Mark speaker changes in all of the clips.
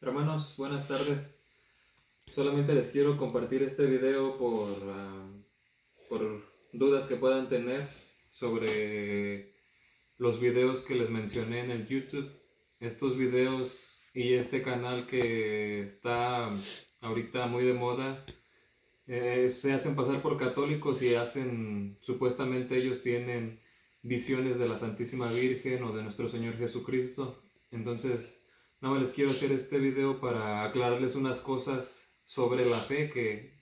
Speaker 1: Hermanos, buenas tardes. Solamente les quiero compartir este video por dudas que puedan tener sobre los videos que les mencioné en el YouTube. Estos videos y este canal que está ahorita muy de moda, se hacen pasar por católicos y supuestamente ellos tienen visiones de la Santísima Virgen o de nuestro Señor Jesucristo. Entonces, nada más les quiero hacer este video para aclararles unas cosas sobre la fe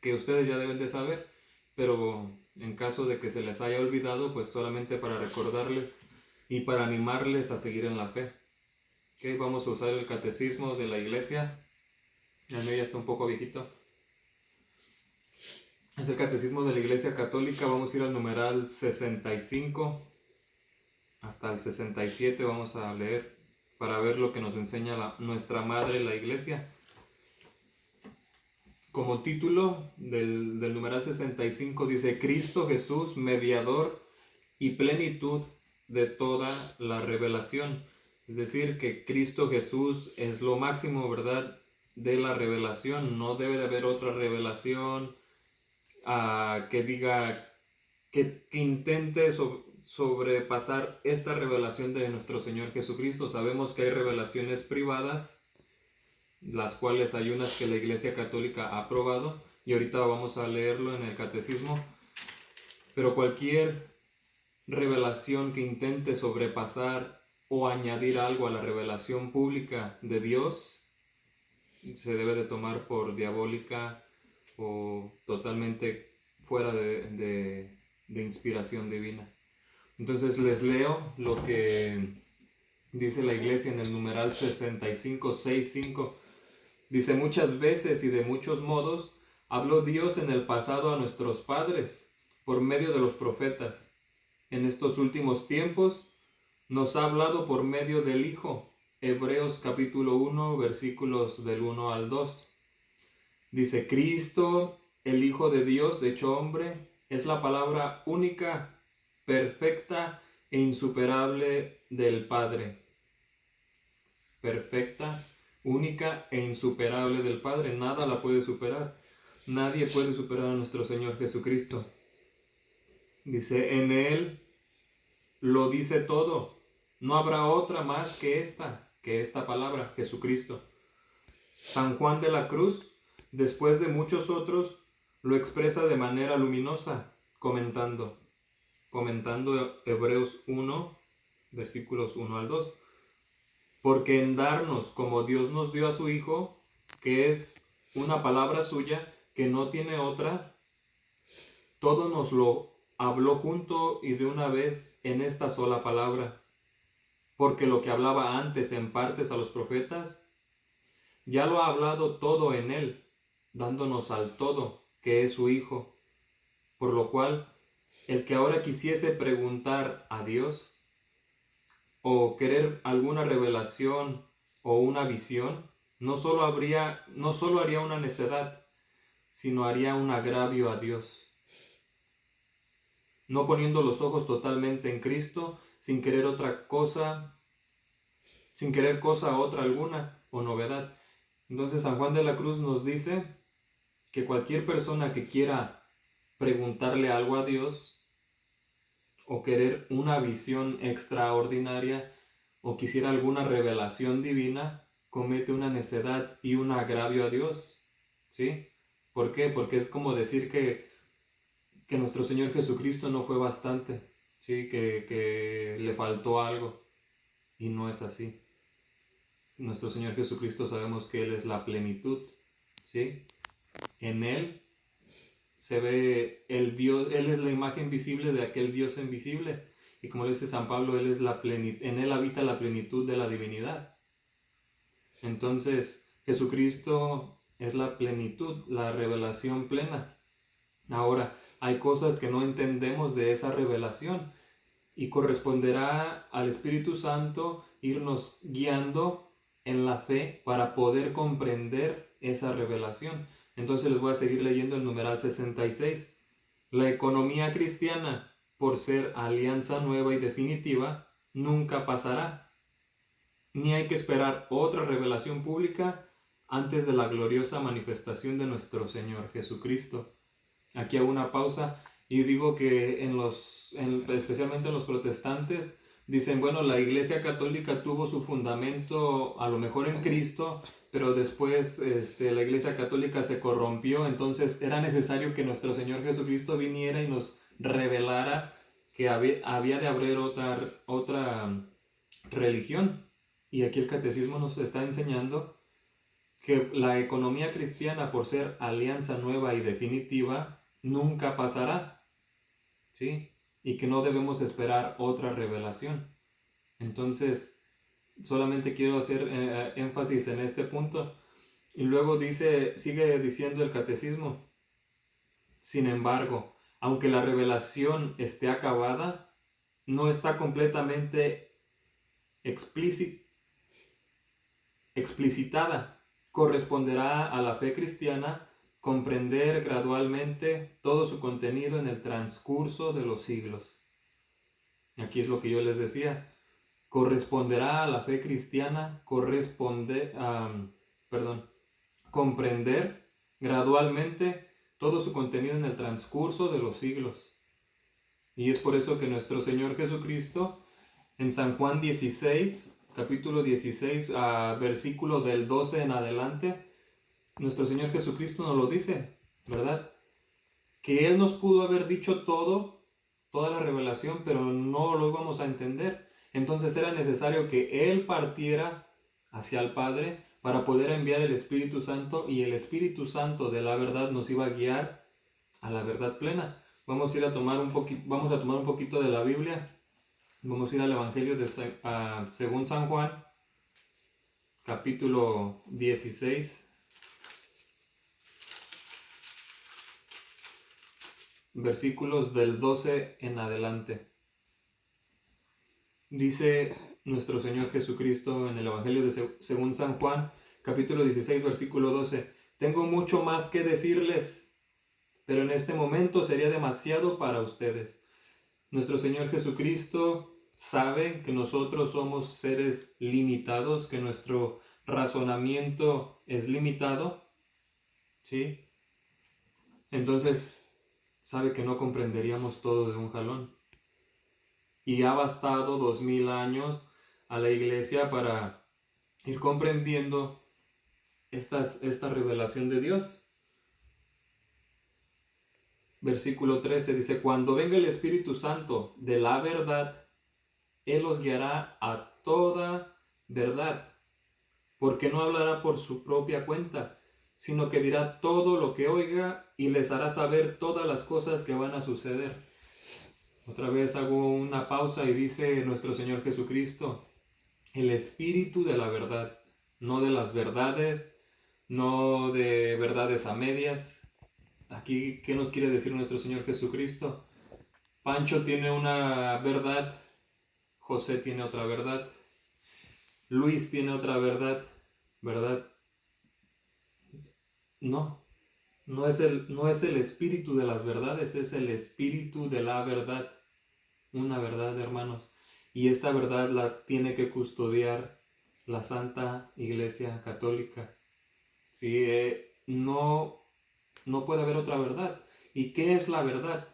Speaker 1: que ustedes ya deben de saber, pero en caso de que se les haya olvidado, pues solamente para recordarles y para animarles a seguir en la fe. Okay, vamos a usar el catecismo de la iglesia. El mío ya está un poco viejito. Es el catecismo de la Iglesia Católica. Vamos a ir al numeral 65 hasta el 67. Vamos a leer para ver lo que nos enseña nuestra Madre, la Iglesia. Como título del numeral 65 dice: Cristo Jesús, mediador y plenitud de toda la revelación. Es decir, que Cristo Jesús es lo máximo, ¿verdad?, de la revelación. No debe de haber otra revelación que diga, que intente sobrepasar esta revelación de nuestro Señor Jesucristo. Sabemos que hay revelaciones privadas, las cuales hay unas que la Iglesia Católica ha aprobado, y ahorita vamos a leerlo en el catecismo, pero cualquier revelación que intente sobrepasar o añadir algo a la revelación pública de Dios se debe de tomar por diabólica o totalmente fuera de inspiración divina. Entonces les leo lo que dice la Iglesia en el numeral 65:6.5. Dice: muchas veces y de muchos modos habló Dios en el pasado a nuestros padres por medio de los profetas. En estos últimos tiempos nos ha hablado por medio del Hijo. Hebreos capítulo 1, versículos del 1 al 2. Dice: Cristo, el Hijo de Dios hecho hombre, es la palabra única, perfecta e insuperable del Padre. Perfecta, única e insuperable del Padre. Nada la puede superar. Nadie puede superar a nuestro Señor Jesucristo. Dice: en Él lo dice todo. No habrá otra más que esta palabra, Jesucristo. San Juan de la Cruz, después de muchos otros, lo expresa de manera luminosa, comentando Hebreos 1, versículos 1 al 2. Porque en darnos como Dios nos dio a su Hijo, que es una palabra suya, que no tiene otra, todo nos lo habló junto y de una vez en esta sola palabra. Porque lo que hablaba antes en partes a los profetas, ya lo ha hablado todo en él, dándonos al todo, que es su Hijo. Por lo cual, el que ahora quisiese preguntar a Dios, o querer alguna revelación o una visión, no solo haría una necedad, sino haría un agravio a Dios, no poniendo los ojos totalmente en Cristo, sin querer cosa otra alguna o novedad. Entonces San Juan de la Cruz nos dice que cualquier persona que quiera preguntarle algo a Dios, o querer una visión extraordinaria, o quisiera alguna revelación divina, comete una necedad y un agravio a Dios. ¿Sí? ¿Por qué? Porque es como decir que nuestro Señor Jesucristo no fue bastante, ¿sí? Que le faltó algo, y no es así. Nuestro Señor Jesucristo, sabemos que Él es la plenitud, ¿sí? En Él se ve el Dios, Él es la imagen visible de aquel Dios invisible. Y como le dice San Pablo, Él es en Él habita la plenitud de la divinidad. Entonces, Jesucristo es la plenitud, la revelación plena. Ahora, hay cosas que no entendemos de esa revelación, y corresponderá al Espíritu Santo irnos guiando en la fe para poder comprender esa revelación. Entonces les voy a seguir leyendo el numeral 66. La economía cristiana, por ser alianza nueva y definitiva, nunca pasará. Ni hay que esperar otra revelación pública, antes de la gloriosa manifestación de nuestro Señor Jesucristo. Aquí hago una pausa y digo que especialmente en los protestantes, dicen, bueno, la Iglesia Católica tuvo su fundamento a lo mejor en Cristo, pero después la Iglesia Católica se corrompió, entonces era necesario que nuestro Señor Jesucristo viniera y nos revelara que había de haber otra religión. Y aquí el catecismo nos está enseñando que la economía cristiana, por ser alianza nueva y definitiva, nunca pasará, ¿sí? Y que no debemos esperar otra revelación. Entonces, solamente quiero hacer énfasis en este punto. Y luego sigue diciendo el catecismo, sin embargo, aunque la revelación esté acabada, no está completamente explicitada. Corresponderá a la fe cristiana comprender gradualmente todo su contenido en el transcurso de los siglos. Aquí es lo que yo les decía. Corresponderá a la fe cristiana comprender gradualmente todo su contenido en el transcurso de los siglos. Y es por eso que nuestro Señor Jesucristo, en San Juan 16, capítulo 16, versículo del 12 en adelante, nuestro Señor Jesucristo nos lo dice, ¿verdad? Que Él nos pudo haber dicho toda la revelación, pero no lo íbamos a entender. Entonces era necesario que Él partiera hacia el Padre para poder enviar el Espíritu Santo, y el Espíritu Santo de la verdad nos iba a guiar a la verdad plena. Vamos a tomar un poquito de la Biblia. Vamos a ir al Evangelio según San Juan, capítulo 16, versículos del 12 en adelante. Dice nuestro Señor Jesucristo en el Evangelio según San Juan, capítulo 16, versículo 12. Tengo mucho más que decirles, pero en este momento sería demasiado para ustedes. Nuestro Señor Jesucristo sabe que nosotros somos seres limitados, que nuestro razonamiento es limitado, ¿sí? Entonces sabe que no comprenderíamos todo de un jalón. Y ha bastado 2000 años a la Iglesia para ir comprendiendo esta revelación de Dios. Versículo 13 dice, cuando venga el Espíritu Santo de la verdad, Él os guiará a toda verdad, porque no hablará por su propia cuenta, sino que dirá todo lo que oiga y les hará saber todas las cosas que van a suceder. Otra vez hago una pausa y dice nuestro Señor Jesucristo, el Espíritu de la verdad, no de las verdades, no de verdades a medias. Aquí, ¿qué nos quiere decir nuestro Señor Jesucristo? Pancho tiene una verdad, José tiene otra verdad, Luis tiene otra verdad, ¿verdad? No es el espíritu de las verdades, es el espíritu de la verdad. Una verdad, hermanos. Y esta verdad la tiene que custodiar la Santa Iglesia Católica. ¿Sí? No puede haber otra verdad. ¿Y qué es la verdad?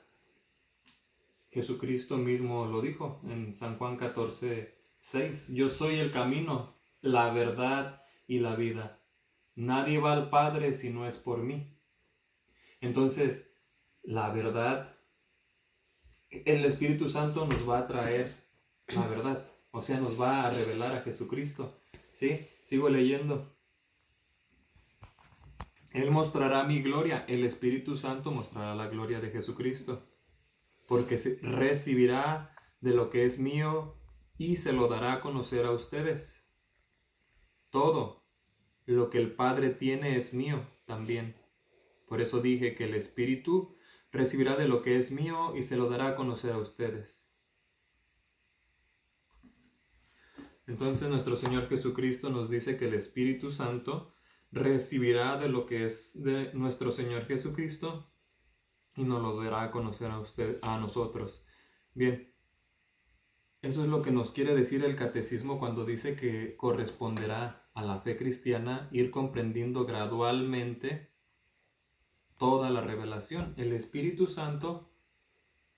Speaker 1: Jesucristo mismo lo dijo en San Juan 14, 6. Yo soy el camino, la verdad y la vida. Nadie va al Padre si no es por mí. Entonces, la verdad, el Espíritu Santo nos va a traer la verdad. O sea, nos va a revelar a Jesucristo. ¿Sí? Sigo leyendo. Él mostrará mi gloria. El Espíritu Santo mostrará la gloria de Jesucristo. Porque recibirá de lo que es mío y se lo dará a conocer a ustedes. Todo lo que el Padre tiene es mío también. Por eso dije que el Espíritu recibirá de lo que es mío y se lo dará a conocer a ustedes. Entonces nuestro Señor Jesucristo nos dice que el Espíritu Santo recibirá de lo que es de nuestro Señor Jesucristo y nos lo dará a conocer a nosotros. Bien, eso es lo que nos quiere decir el catecismo cuando dice que corresponderá a la fe cristiana, ir comprendiendo gradualmente toda la revelación. El Espíritu Santo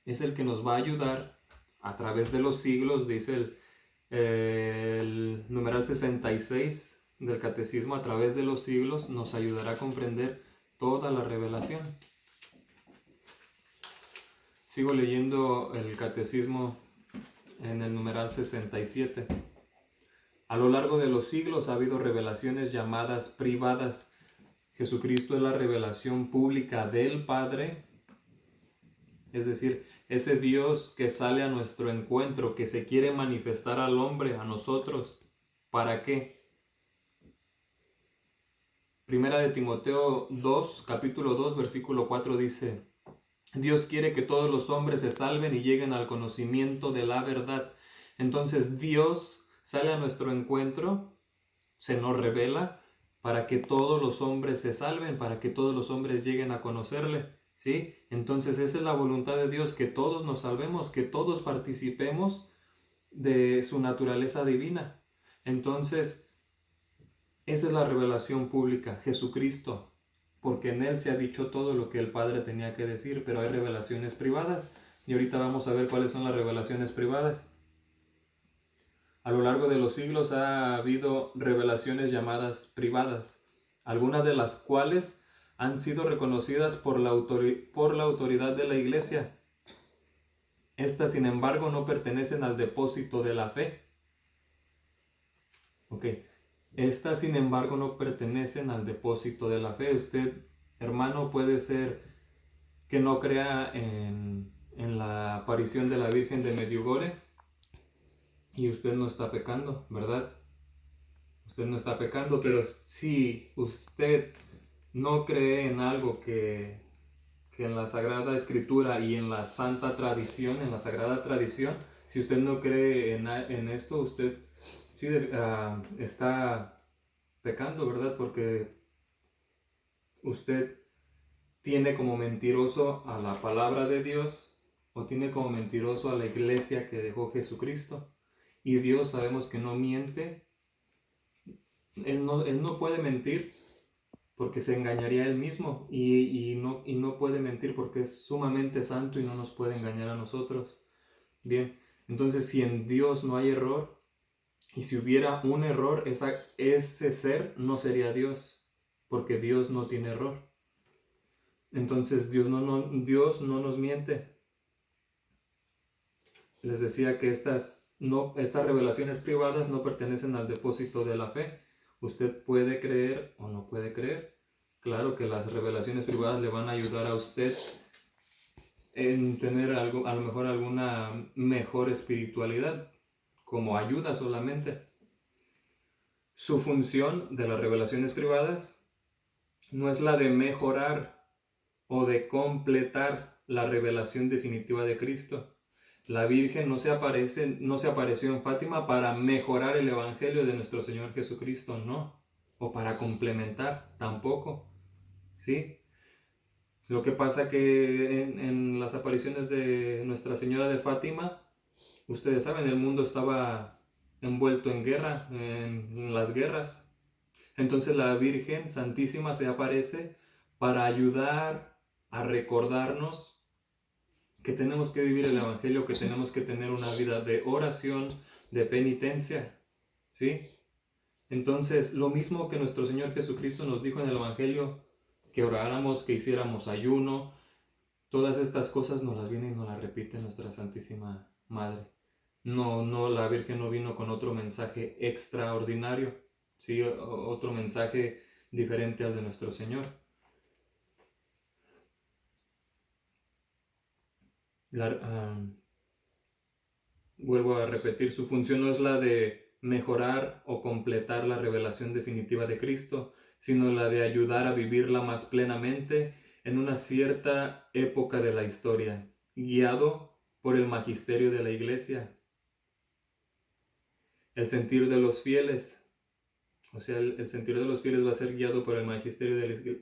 Speaker 1: es el que nos va a ayudar a través de los siglos, dice el numeral 66 del Catecismo, a través de los siglos nos ayudará a comprender toda la revelación. Sigo leyendo el Catecismo en el numeral 67. A lo largo de los siglos ha habido revelaciones llamadas privadas. Jesucristo es la revelación pública del Padre, es decir, ese Dios que sale a nuestro encuentro, que se quiere manifestar al hombre, a nosotros. ¿Para qué? Primera de Timoteo 2, capítulo 2, versículo 4 dice: Dios quiere que todos los hombres se salven y lleguen al conocimiento de la verdad. Entonces Dios sale a nuestro encuentro, se nos revela para que todos los hombres se salven, para que todos los hombres lleguen a conocerle, ¿sí? Entonces esa es la voluntad de Dios, que todos nos salvemos, que todos participemos de su naturaleza divina. Entonces, esa es la revelación pública, Jesucristo, porque en Él se ha dicho todo lo que el Padre tenía que decir, pero hay revelaciones privadas, y ahorita vamos a ver cuáles son las revelaciones privadas. A lo largo de los siglos ha habido revelaciones llamadas privadas, algunas de las cuales han sido reconocidas por la autoridad de la Iglesia. Estas, sin embargo, no pertenecen al depósito de la fe. Estas, sin embargo, no pertenecen al depósito de la fe. Usted, hermano, puede ser que no crea en la aparición de la Virgen de Medjugorje, y usted no está pecando, ¿verdad? Usted no está pecando, pero si usted no cree en algo que en la Sagrada Escritura y en la Santa Tradición, en la Sagrada Tradición, si usted no cree en esto, usted sí está pecando, ¿verdad? Porque usted tiene como mentiroso a la palabra de Dios, o tiene como mentiroso a la iglesia que dejó Jesucristo. Y Dios sabemos que no miente. Él no puede mentir porque se engañaría a Él mismo, y no puede mentir porque es sumamente santo y no nos puede engañar a nosotros. Bien, entonces si en Dios no hay error, y si hubiera un error, ese ser no sería Dios, porque Dios no tiene error. Entonces Dios no nos miente. Les decía que estas revelaciones privadas no pertenecen al depósito de la fe. Usted puede creer o no puede creer. Claro que las revelaciones privadas le van a ayudar a usted en tener a lo mejor alguna mejor espiritualidad, como ayuda solamente. Su función de las revelaciones privadas no es la de mejorar o de completar la revelación definitiva de Cristo. La Virgen no se apareció en Fátima para mejorar el Evangelio de nuestro Señor Jesucristo, no. O para complementar, tampoco. ¿Sí? Lo que pasa que en las apariciones de Nuestra Señora de Fátima, ustedes saben, el mundo estaba envuelto en guerra, en las guerras. Entonces la Virgen Santísima se aparece para ayudar a recordarnos que tenemos que vivir el Evangelio, que tenemos que tener una vida de oración, de penitencia, ¿sí? Entonces, lo mismo que nuestro Señor Jesucristo nos dijo en el Evangelio, que oráramos, que hiciéramos ayuno, todas estas cosas nos las viene y nos las repite nuestra Santísima Madre. No, la Virgen no vino con otro mensaje extraordinario, ¿sí? Otro mensaje diferente al de nuestro Señor. Vuelvo a repetir, su función no es la de mejorar o completar la revelación definitiva de Cristo, sino la de ayudar a vivirla más plenamente en una cierta época de la historia, guiado por el magisterio de la Iglesia. El sentir de los fieles, el sentir de los fieles va a ser guiado por el magisterio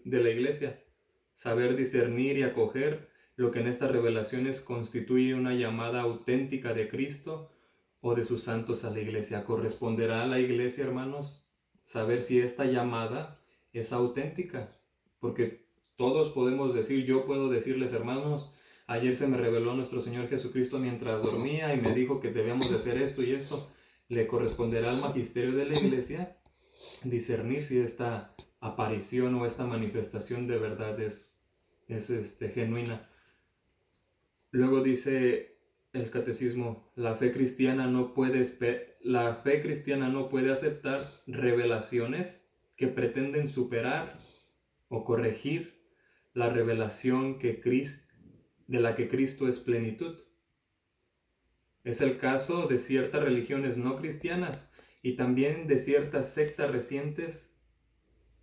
Speaker 1: de la Iglesia. Saber discernir y acoger lo que en estas revelaciones constituye una llamada auténtica de Cristo o de sus santos a la Iglesia. ¿Corresponderá a la Iglesia, hermanos, saber si esta llamada es auténtica, porque todos podemos decir, yo puedo decirles, hermanos, ayer se me reveló nuestro Señor Jesucristo mientras dormía y me dijo que debíamos de hacer esto y esto. Le corresponderá al magisterio de la iglesia discernir si esta aparición o esta manifestación de verdad es genuina. Luego dice el catecismo, la fe cristiana no puede aceptar revelaciones que pretenden superar o corregir la revelación de la que Cristo es plenitud. Es el caso de ciertas religiones no cristianas y también de ciertas sectas recientes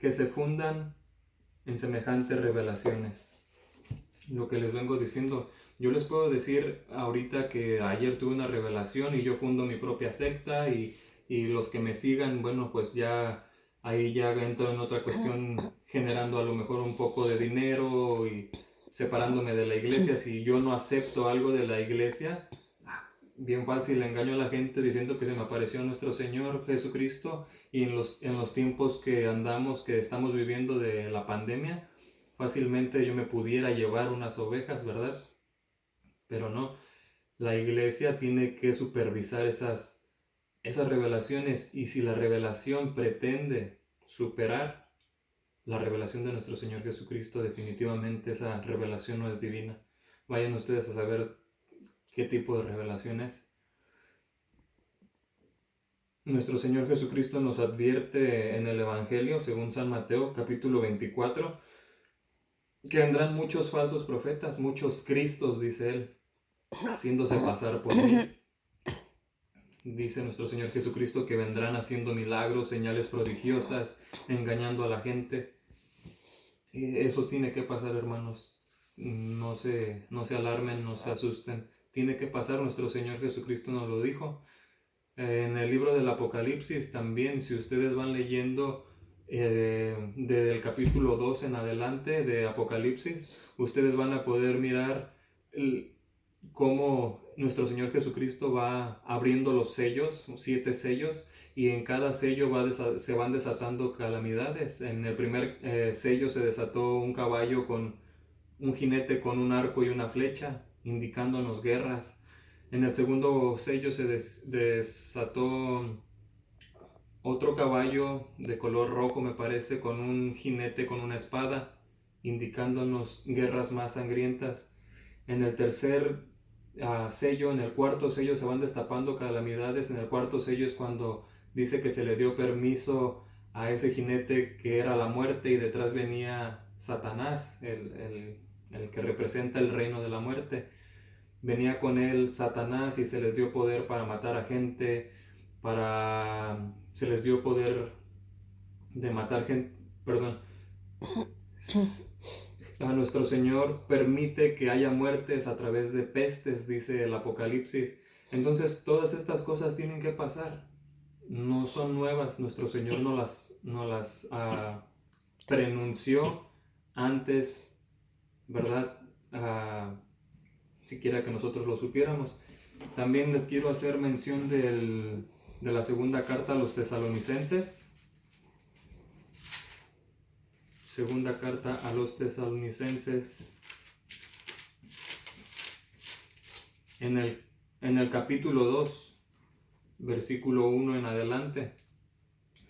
Speaker 1: que se fundan en semejantes revelaciones. Lo que les vengo diciendo, yo les puedo decir ahorita que ayer tuve una revelación y yo fundo mi propia secta y los que me sigan, bueno, pues ya ahí ya entro en otra cuestión, generando a lo mejor un poco de dinero y separándome de la iglesia. Si yo no acepto algo de la iglesia, bien fácil engaño a la gente diciendo que se me apareció nuestro Señor Jesucristo, y en los tiempos que andamos, que estamos viviendo de la pandemia, fácilmente yo me pudiera llevar unas ovejas, ¿verdad? Pero no, la iglesia tiene que supervisar esas revelaciones, y si la revelación pretende superar la revelación de nuestro Señor Jesucristo, definitivamente esa revelación no es divina. Vayan ustedes a saber qué tipo de revelación es. Nuestro Señor Jesucristo nos advierte en el Evangelio, según San Mateo, capítulo 24, que vendrán muchos falsos profetas, muchos Cristos, dice él, haciéndose pasar por mí. Dice nuestro Señor Jesucristo que vendrán haciendo milagros, señales prodigiosas, engañando a la gente. Eso tiene que pasar, hermanos. No se alarmen, no se asusten. Tiene que pasar, nuestro Señor Jesucristo nos lo dijo. En el libro del Apocalipsis también, si ustedes van leyendo desde el capítulo 2 en adelante de Apocalipsis, ustedes van a poder mirar cómo nuestro Señor Jesucristo va abriendo los sellos, 7 sellos, y en cada sello se van desatando calamidades. En el primer sello se desató un caballo con un jinete con un arco y una flecha, indicándonos guerras. En el segundo sello se desató otro caballo de color rojo, me parece, con un jinete con una espada, indicándonos guerras más sangrientas. En el tercer sello, en el cuarto sello, se van destapando calamidades. En el cuarto sello es cuando dice que se le dio permiso a ese jinete, que era la muerte, y detrás venía Satanás, el que representa el reino de la muerte. Venía con él Satanás y se les dio poder para matar a gente, se les dio poder de matar gente, perdón. A nuestro Señor permite que haya muertes a través de pestes, dice el Apocalipsis. Entonces todas estas cosas tienen que pasar. No son nuevas. Nuestro Señor no las prenunció antes, ¿verdad? Siquiera que nosotros lo supiéramos. También les quiero hacer mención de la segunda carta a los tesalonicenses. Segunda carta a los tesalonicenses, en el capítulo 2, versículo 1 en adelante,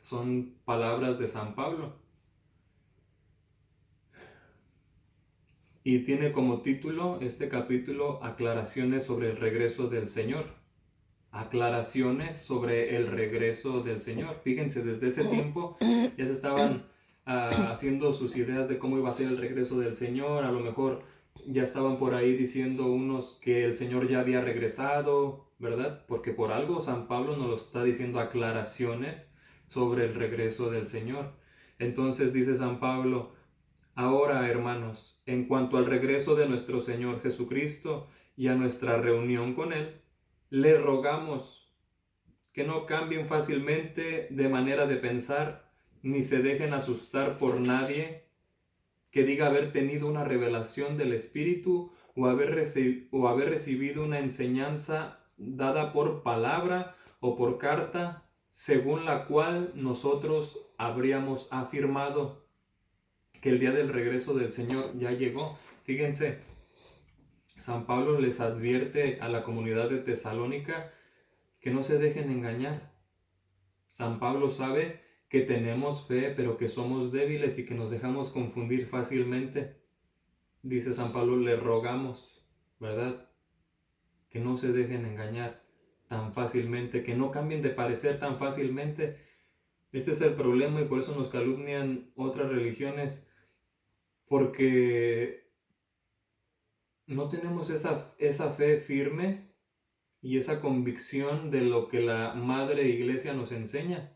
Speaker 1: son palabras de San Pablo. Y tiene como título este capítulo Aclaraciones sobre el regreso del Señor. Aclaraciones sobre el regreso del Señor. Fíjense, desde ese tiempo ya se estaban haciendo sus ideas de cómo iba a ser el regreso del Señor. A lo mejor ya estaban por ahí diciendo unos que el Señor ya había regresado, ¿verdad? Porque por algo San Pablo nos lo está diciendo, aclaraciones sobre el regreso del Señor. Entonces dice San Pablo: ahora, hermanos, en cuanto al regreso de nuestro Señor Jesucristo y a nuestra reunión con Él, le rogamos que no cambien fácilmente de manera de pensar, ni se dejen asustar por nadie que diga haber tenido una revelación del Espíritu o haber recibido una enseñanza dada por palabra o por carta según la cual nosotros habríamos afirmado que el día del regreso del Señor ya llegó. Fíjense, San Pablo les advierte a la comunidad de Tesalónica que no se dejen engañar. San Pablo sabe que tenemos fe, pero que somos débiles y que nos dejamos confundir fácilmente. Dice San Pablo, le rogamos, ¿verdad? Que no se dejen engañar tan fácilmente, que no cambien de parecer tan fácilmente. Este es el problema y por eso nos calumnian otras religiones, porque no tenemos esa fe firme y esa convicción de lo que la Madre Iglesia nos enseña.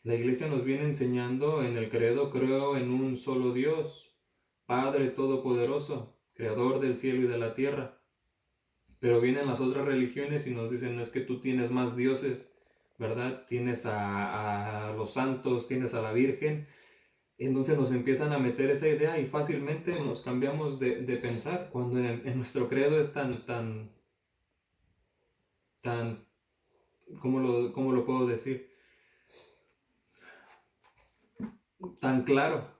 Speaker 1: La Iglesia nos viene enseñando en el credo, creo en un solo Dios, Padre Todopoderoso, Creador del cielo y de la tierra. Pero vienen las otras religiones y nos dicen, no es que tú tienes más dioses, ¿verdad? Tienes a los santos, tienes a la Virgen. Entonces nos empiezan a meter esa idea y fácilmente nos cambiamos de pensar cuando en nuestro credo es tan, ¿cómo lo puedo decir? Tan claro,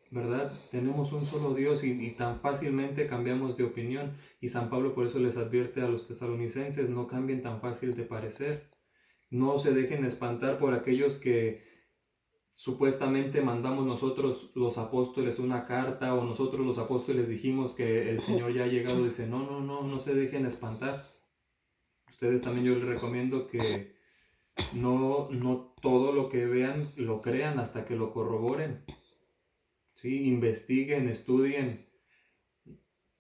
Speaker 1: ¿verdad? Tenemos un solo Dios y tan fácilmente cambiamos de opinión. Y San Pablo por eso les advierte a los tesalonicenses, no cambien tan fácil de parecer. No se dejen espantar por aquellos que supuestamente mandamos nosotros los apóstoles una carta o nosotros los apóstoles dijimos que el Señor ya ha llegado. Dice, no se dejen espantar. Ustedes también yo les recomiendo que no todo lo que vean lo crean hasta que lo corroboren. ¿Sí? Investiguen, estudien,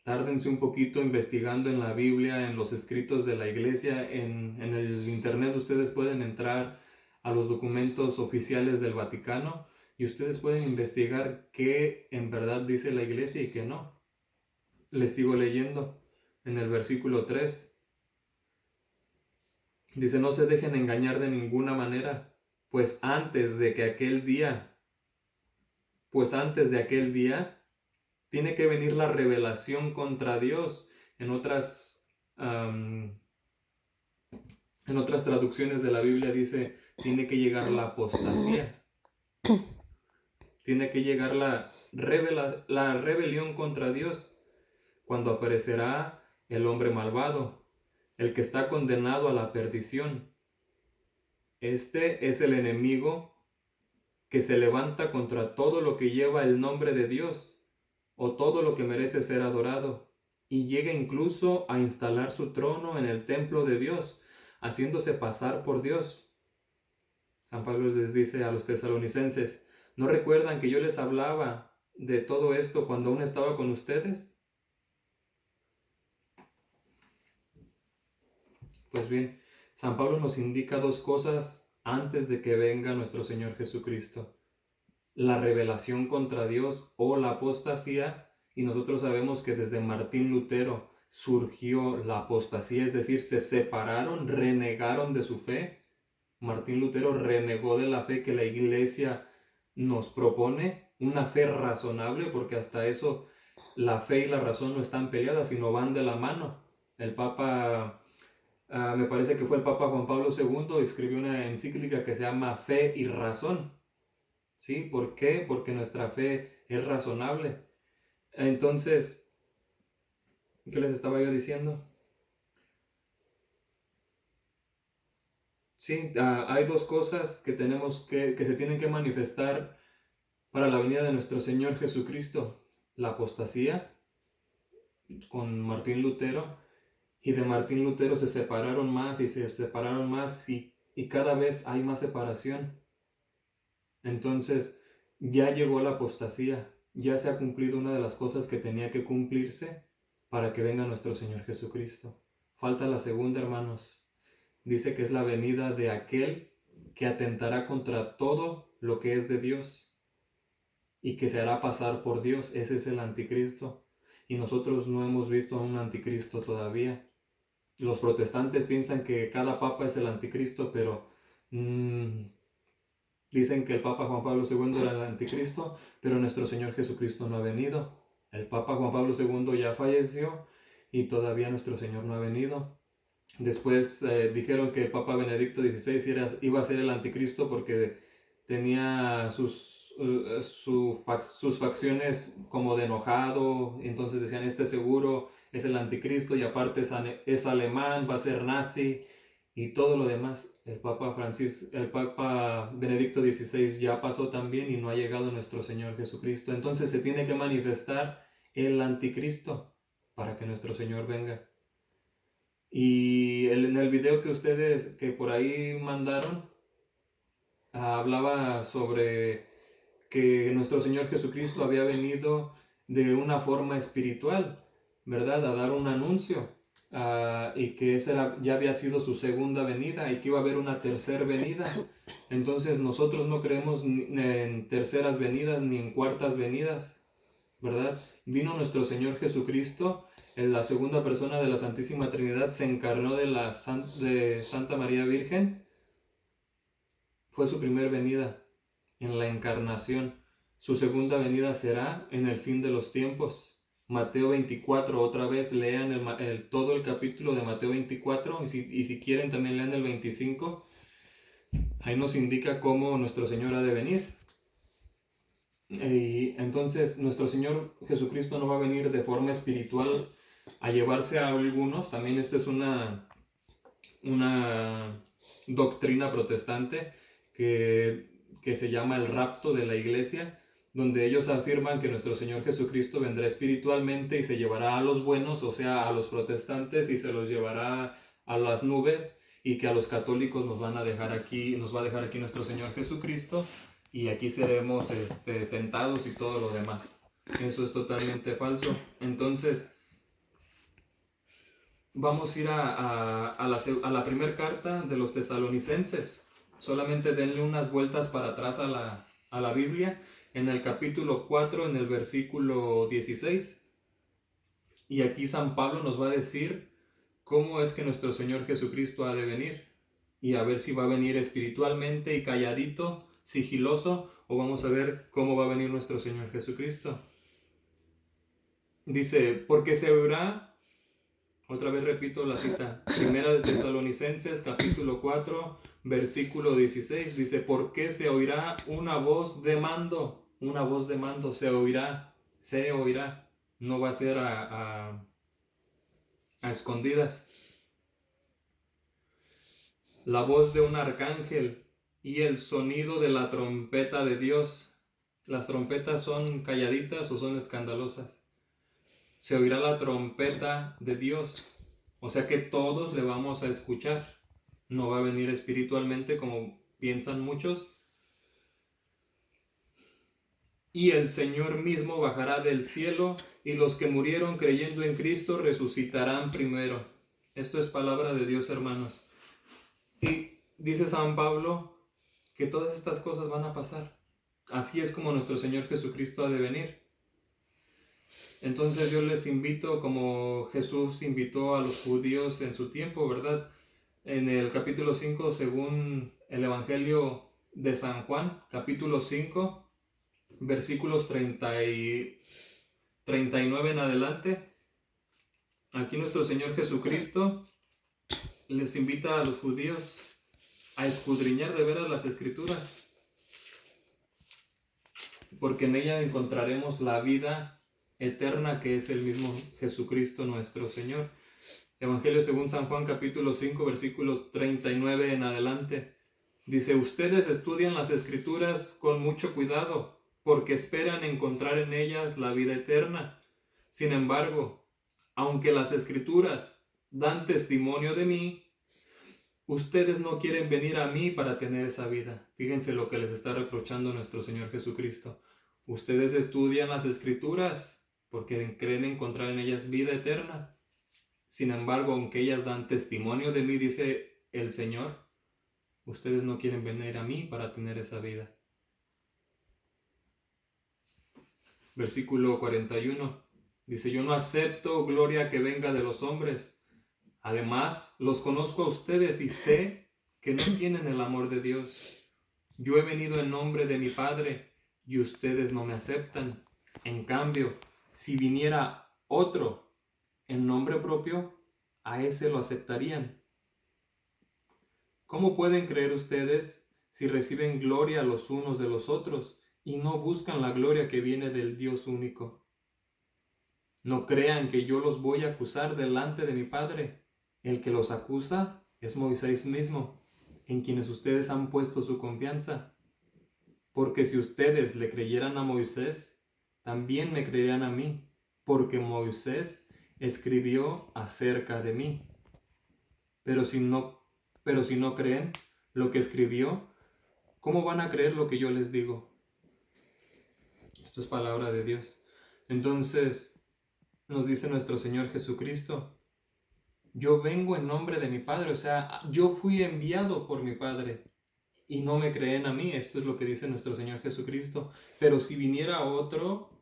Speaker 1: tárdense un poquito investigando en la Biblia, en los escritos de la iglesia, en el internet ustedes pueden entrar a los documentos oficiales del Vaticano y ustedes pueden investigar qué en verdad dice la iglesia y qué no. Les sigo leyendo en el versículo 3. Dice, no se dejen engañar de ninguna manera, pues antes de aquel día tiene que venir la revelación contra Dios. En otras traducciones de la Biblia dice, tiene que llegar la apostasía. Tiene que llegar la rebelión contra Dios, cuando aparecerá el hombre malvado, el que está condenado a la perdición. Este es el enemigo que se levanta contra todo lo que lleva el nombre de Dios o todo lo que merece ser adorado, y llega incluso a instalar su trono en el templo de Dios, haciéndose pasar por Dios. San Pablo les dice a los tesalonicenses, ¿no recuerdan que yo les hablaba de todo esto cuando aún estaba con ustedes? Pues bien, San Pablo nos indica dos cosas antes de que venga nuestro Señor Jesucristo: la revelación contra Dios o la apostasía, y nosotros sabemos que desde Martín Lutero surgió la apostasía, es decir, se separaron, renegaron de su fe. Martín Lutero renegó de la fe que la Iglesia nos propone, una fe razonable, porque hasta eso la fe y la razón no están peleadas, sino van de la mano. El Papa, me parece que fue el Papa Juan Pablo II, escribió una encíclica que se llama Fe y Razón. ¿Sí? ¿Por qué? Porque nuestra fe es razonable. Entonces, ¿qué les estaba yo diciendo? Sí, hay dos cosas que que se tienen que manifestar para la venida de nuestro Señor Jesucristo: la apostasía con Martín Lutero, y de Martín Lutero se separaron más y se separaron más y cada vez hay más separación. Entonces ya llegó la apostasía, ya se ha cumplido una de las cosas que tenía que cumplirse para que venga nuestro Señor Jesucristo. Falta la segunda, hermanos. Dice que es la venida de aquel que atentará contra todo lo que es de Dios y que se hará pasar por Dios. Ese es el anticristo. Y nosotros no hemos visto a un anticristo todavía. Los protestantes piensan que cada papa es el anticristo, pero dicen que el Papa Juan Pablo II era el anticristo, pero nuestro Señor Jesucristo no ha venido. El Papa Juan Pablo II ya falleció y todavía nuestro Señor no ha venido. Después dijeron que Papa Benedicto XVI iba a ser el anticristo porque tenía sus facciones como de enojado. Entonces decían, este seguro es el anticristo y aparte es alemán, va a ser nazi y todo lo demás. El Papa Benedicto XVI ya pasó también y no ha llegado nuestro Señor Jesucristo. Entonces se tiene que manifestar el anticristo para que nuestro Señor venga. Y en el video que por ahí mandaron, hablaba sobre que nuestro Señor Jesucristo había venido de una forma espiritual, ¿verdad? A dar un anuncio, y que esa ya había sido su segunda venida y que iba a haber una tercera venida. Entonces nosotros no creemos en terceras venidas ni en cuartas venidas, ¿verdad? Vino nuestro Señor Jesucristo, en la segunda persona de la Santísima Trinidad, se encarnó de Santa María Virgen, fue su primera venida en la encarnación. Su segunda venida será en el fin de los tiempos. Mateo 24, otra vez lean todo el capítulo de Mateo 24 y si quieren también lean el 25. Ahí nos indica cómo nuestro Señor ha de venir. Y entonces nuestro Señor Jesucristo no va a venir de forma espiritual a llevarse a algunos. También esta es una doctrina protestante que se llama el rapto de la iglesia, donde ellos afirman que nuestro Señor Jesucristo vendrá espiritualmente y se llevará a los buenos, o sea, a los protestantes, y se los llevará a las nubes, y que a los católicos nos va a dejar aquí nuestro Señor Jesucristo, y aquí seremos tentados y todo lo demás. Eso es totalmente falso. Entonces, vamos a ir a la primera carta de los tesalonicenses. Solamente denle unas vueltas para atrás a la Biblia, en el capítulo 4, en el versículo 16. Y aquí San Pablo nos va a decir cómo es que nuestro Señor Jesucristo ha de venir. Y a ver si va a venir espiritualmente y calladito, sigiloso, o vamos a ver cómo va a venir nuestro Señor Jesucristo. Dice, porque se oirá. Otra vez repito la cita, Primera de Tesalonicenses, capítulo 4, versículo 16, dice, ¿por qué se oirá una voz de mando? Una voz de mando, se oirá, no va a ser a escondidas. La voz de un arcángel y el sonido de la trompeta de Dios. ¿Las trompetas son calladitas o son escandalosas? Se oirá la trompeta de Dios. O sea que todos le vamos a escuchar. No va a venir espiritualmente como piensan muchos. Y el Señor mismo bajará del cielo y los que murieron creyendo en Cristo resucitarán primero. Esto es palabra de Dios, hermanos. Y dice San Pablo que todas estas cosas van a pasar. Así es como nuestro Señor Jesucristo ha de venir. Entonces yo les invito, como Jesús invitó a los judíos en su tiempo, ¿verdad? En el capítulo 5, según el Evangelio de San Juan, capítulo 5, versículos 39 en adelante. Aquí nuestro Señor Jesucristo les invita a los judíos a escudriñar de veras las Escrituras, porque en ella encontraremos la vida eterna que es el mismo Jesucristo nuestro Señor. Evangelio según San Juan, capítulo 5, versículos 39 en adelante. Dice, ustedes estudian las Escrituras con mucho cuidado, porque esperan encontrar en ellas la vida eterna. Sin embargo, aunque las Escrituras dan testimonio de mí, ustedes no quieren venir a mí para tener esa vida. Fíjense lo que les está reprochando nuestro Señor Jesucristo. Ustedes estudian las Escrituras porque creen encontrar en ellas vida eterna. Sin embargo, aunque ellas dan testimonio de mí, dice el Señor, ustedes no quieren venir a mí para tener esa vida. Versículo 41. Dice, yo no acepto gloria que venga de los hombres. Además, los conozco a ustedes y sé que no tienen el amor de Dios. Yo he venido en nombre de mi Padre y ustedes no me aceptan. En cambio, si viniera otro en nombre propio, a ese lo aceptarían. ¿Cómo pueden creer ustedes si reciben gloria los unos de los otros y no buscan la gloria que viene del Dios único? No crean que yo los voy a acusar delante de mi Padre. El que los acusa es Moisés mismo, en quienes ustedes han puesto su confianza. Porque si ustedes le creyeran a Moisés, también me creerían a mí, porque Moisés escribió acerca de mí. Pero si no creen lo que escribió, ¿cómo van a creer lo que yo les digo? Esto es palabra de Dios. Entonces, nos dice nuestro Señor Jesucristo, yo vengo en nombre de mi Padre, o sea, yo fui enviado por mi Padre y no me creen a mí. Esto es lo que dice nuestro Señor Jesucristo. Pero si viniera otro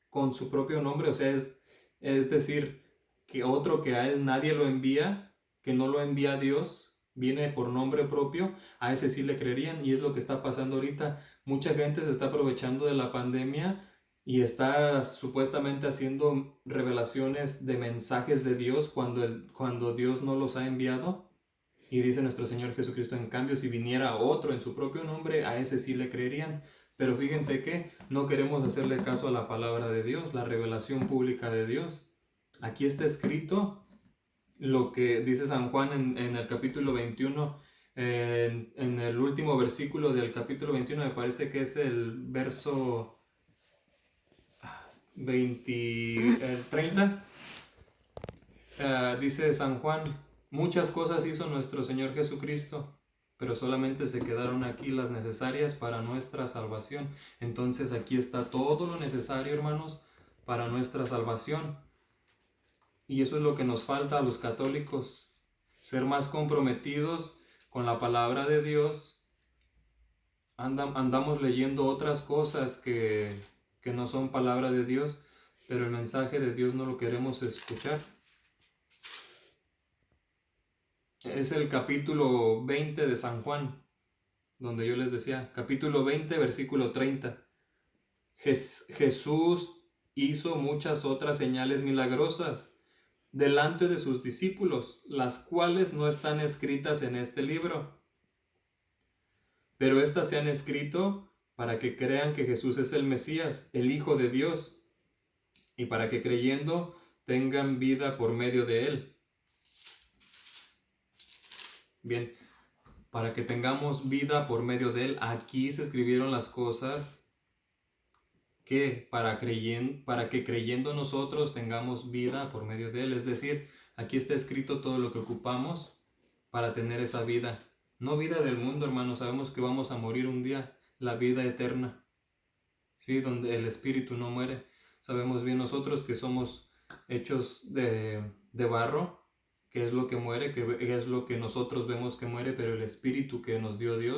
Speaker 1: con su propio nombre, o sea, es decir, que otro que a él nadie lo envía, que no lo envía Dios, viene por nombre propio, a ese sí le creerían. Y es lo que está pasando ahorita. Mucha gente se está aprovechando de la pandemia y está supuestamente haciendo revelaciones de mensajes de Dios cuando Dios no los ha enviado. Y dice nuestro Señor Jesucristo, en cambio, si viniera otro en su propio nombre, a ese sí le creerían. Pero fíjense que no queremos hacerle caso a la palabra de Dios, la revelación pública de Dios. Aquí está escrito lo que dice San Juan en el capítulo 21, en el último versículo del capítulo 21, me parece que es el verso 30. Dice San Juan, muchas cosas hizo nuestro Señor Jesucristo, pero solamente se quedaron aquí las necesarias para nuestra salvación. Entonces aquí está todo lo necesario, hermanos, para nuestra salvación. Y eso es lo que nos falta a los católicos, ser más comprometidos con la palabra de Dios. Andamos leyendo otras cosas que no son palabra de Dios, pero el mensaje de Dios no lo queremos escuchar. Es el capítulo 20 de San Juan, donde yo les decía, capítulo 20, versículo 30. Jesús hizo muchas otras señales milagrosas delante de sus discípulos, las cuales no están escritas en este libro. Pero estas se han escrito para que crean que Jesús es el Mesías, el Hijo de Dios, y para que creyendo tengan vida por medio de él. Bien, para que tengamos vida por medio de él, aquí se escribieron las cosas que para que creyendo nosotros tengamos vida por medio de él. Es decir, aquí está escrito todo lo que ocupamos para tener esa vida. No vida del mundo, hermanos, sabemos que vamos a morir un día, la vida eterna, ¿sí? Donde el espíritu no muere. Sabemos bien nosotros que somos hechos de barro, que es lo que muere, que es lo que nosotros vemos que muere, pero el espíritu que nos dio Dios